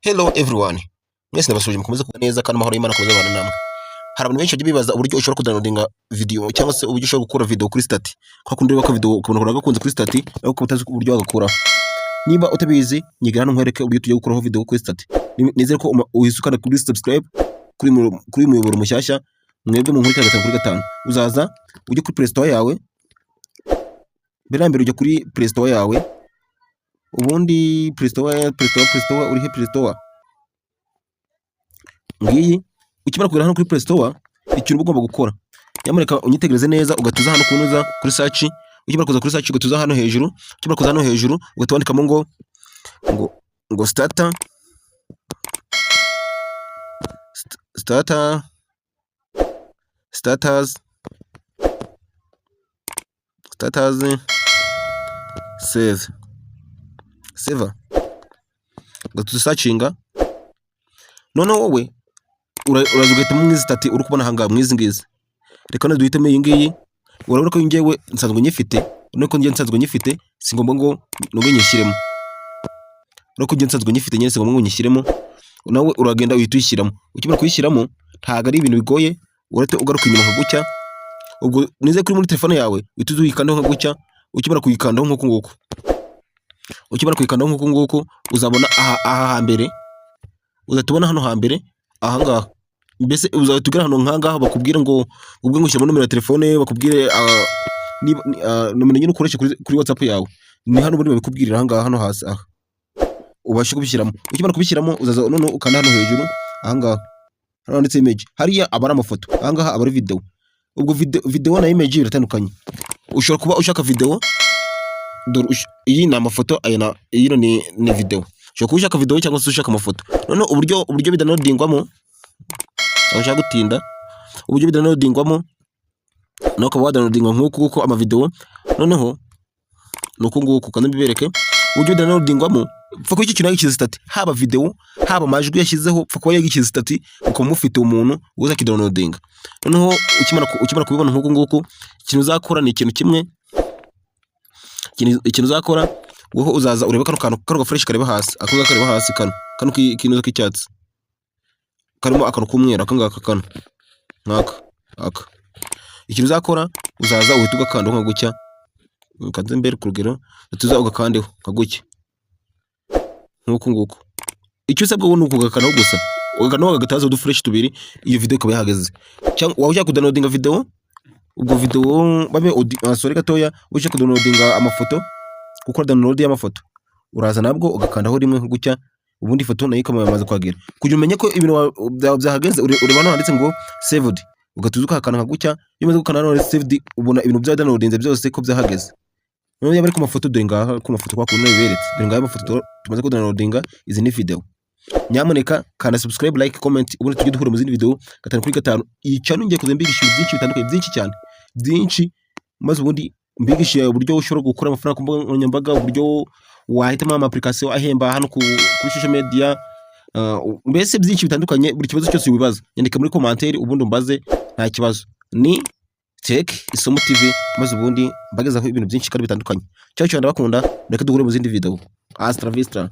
Hello everyone. Mwese ndabasuje mukomeze kuba neza kandi amahoro y'Imana akomeze abana namwe. Hari abantu benshi bagiye bibaza uburyo ushobora kudownloadinga video cyangwa se uburyo ushobora gukora video kuri stati. Kwa kundi ureba ko video ukabona gakunze kuri stati ariko utazi uburyo wagakuraho. Niba utabizi nyigana hano nkwereke uburyo tugiye gukuraho video kuri stati. Nizere ko uhisukana kuri subscribe kuri muyoboro mushyashya mwebwe mu nkurikira gatanu kuri gatanu. Uzaza ujye kuri Play Store yawe. Mbere ujya kuri Play Store yawe. Ubundi Play Store urihe Play Store ngiyi ukimara kugera hano kuri Play Store ikintu ugomba gukora nyamuneka unyitegereze neza ugatuza hano kunuza kuri search ukimara kuza kuri search ugatuza hano hejuru ukimara kuza hano hejuru ugatwandikamo ngo starters save gatuza searchinga none wowe uraza ugahitamo mwizi stati uri kubona hanga mwizi ngizi reka none duhitemo iyi ngiyi urabona ko njyewe nsanzwe nyifite nuko njye nsanzwe nyifite singomba ngo nubwo nyishyiremo nuko njye nsanzwe nyifite nyine singomba ngo nyishyiremo nawe uragenda uhita uyishyiramo ukimara kuyishyiramo ntago ari ibintu bigoye urate ugaruka inyuma nka gutya ubwo nize kuri muri telefone yawe uhita uyikandaho nka gutya ukimara kuyikandaho nk'uko nguko uzabona aha hambere uzatubona hano hambere aha ngaha mbese uzatugera hano nkangaha bakubwira ngo ubwo ngushyiramo nomero ya telefone bakubwire nomero nyine ukoresha kuri WhatsApp yawe ni hano buri babikubwirira aha ngaha hano hasi aha ubashe kubishyiramo ukimara kubishyiramo uzaza none ukanda hano hejuru aha ngaha hano handitse image hariya aba ari amafoto aha ngaha aba ari video ubwo video na image biratandukanye ushobora kuba ushaka video iyi ni amafoto iyi ni video ushobora kuba ushaka video cyangwa se ushaka amafoto none uburyo bidownloadingwamo ushaka gutinda uburyo bidownloadingwamo no ukaba wadownloadinga nk'uko ama video noneho nuko nguko kandi bibereke uburyo bidownloadingwamo pfa ko iki kintu yagize stati haba video haba amajwi yashyizeho pfa ko yagize stati uko mufite umuntu uza kidownloadinga noneho ukimara kubibona nk'uko nguko ikintu uzakora ni ikintu kimwe ikintu uzakora wowe uzaza urebe kano gafresh kareba hasi ako kareba hasi kano kintu k'icyatsi karimo akantu k'umweru akangaka kano nkaka ikintu uzakora uzaza uhita ugakanda nka gutya ukanze mbere kurugero tuza ugakandeho nka gutya nk'uko nguko icyo usabwa ni ukugakanaho gusa ugakanaho agataza udufresh tubiri iyo video ikaba yahageze cyangwa waba ushaka kudownloadinga video ubwo video babe sorry gatoya ushaka kudownloadinga amafoto gukora download y'amafoto uraza nabwo ugakandaho rimwe gutya ubundi ifoto nayo ikaba yamaze kwagera kugira umenye ko ibintu byahageze ureba hano handitse ngo saved ugatuza ukahakana gutya iyo umaze gukana hano saved ubona ibintu bya downloadinze byose ko byahageze none yaba ari ku mafoto dore ngaha ku mafoto kwa kuno biberetse dore ngaha amafoto tumaze ko downloadinga izi ni video nyamuneka kana subscribe like comment ubundi tujye duhura mu zindi video gatanu kuri gatanu iyi channel ngiye kuzembigisha byinshi bitandukanye byinshi cyane byinshi maze ubundi mbigisha uburyo ushobora gukora amafaranga ku mbuga nkoranyambaga uburyo wahitamo ama application ahemba hano kuri social media mbese byinshi bitandukanye buri kibazo cyose wibaza nyandika muri commentaire ubundi umbaze nta kibazo ni Tech Isomo TV maze ubundi mbagezaho ibintu byinshi kandi bitandukanye cyo ndabakunda reka duhure mu zindi video. Hasta la vista.